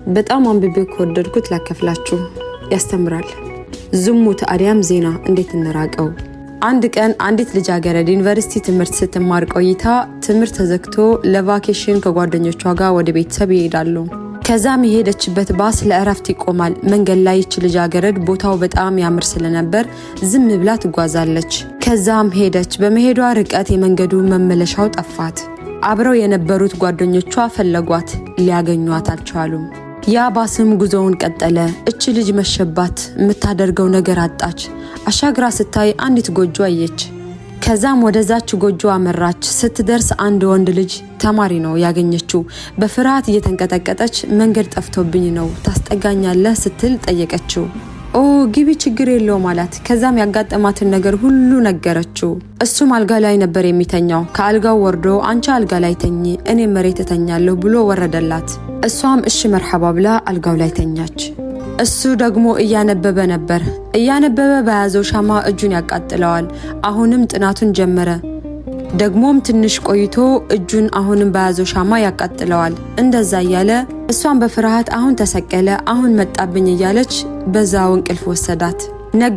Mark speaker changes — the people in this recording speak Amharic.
Speaker 1: በጣም አንብቤ ከወደድኩት ላከፍላችሁ ያስተምራል። ዝሙት አዲያም ዜና እንዴት እንራቀው? አንድ ቀን አንዲት ልጃገረድ ዩኒቨርሲቲ ትምህርት ስትማር ቆይታ ትምህርት ተዘግቶ ለቫኬሽን ከጓደኞቿ ጋር ወደ ቤተሰብ ይሄዳሉ። ከዛም የሄደችበት ባስ ለእረፍት ይቆማል። መንገድ ላይ ይች ልጃገረድ ቦታው በጣም ያምር ስለነበር ዝም ብላ ትጓዛለች። ከዛም ሄደች። በመሄዷ ርቀት የመንገዱ መመለሻው ጠፋት። አብረው የነበሩት ጓደኞቿ ፈለጓት፣ ሊያገኟት አልቻሉም። ያ ባስም ጉዞውን ቀጠለ። እች ልጅ መሸባት፣ የምታደርገው ነገር አጣች። አሻግራ ስታይ አንዲት ጎጆ አየች። ከዛም ወደዛች ጎጆ አመራች። ስትደርስ አንድ ወንድ ልጅ ተማሪ ነው ያገኘችው። በፍርሃት እየተንቀጠቀጠች መንገድ ጠፍቶብኝ ነው ታስጠጋኛለህ ስትል ጠየቀችው። ኦ ግቢ ችግር የለውም አላት። ከዛም ያጋጠማትን ነገር ሁሉ ነገረችው። እሱም አልጋ ላይ ነበር የሚተኛው። ከአልጋው ወርዶ አንቺ አልጋ ላይ ተኚ እኔ መሬት ተኛለሁ ብሎ ወረደላት። እሷም እሺ መርሐባ ብላ አልጋው ላይ ተኛች። እሱ ደግሞ እያነበበ ነበር። እያነበበ በያዘው ሻማ እጁን ያቃጥለዋል። አሁንም ጥናቱን ጀመረ። ደግሞም ትንሽ ቆይቶ እጁን አሁንም በያዘው ሻማ ያቃጥለዋል። እንደዛ እያለ እሷን በፍርሃት አሁን ተሰቀለ አሁን መጣብኝ እያለች በዛው እንቅልፍ ወሰዳት።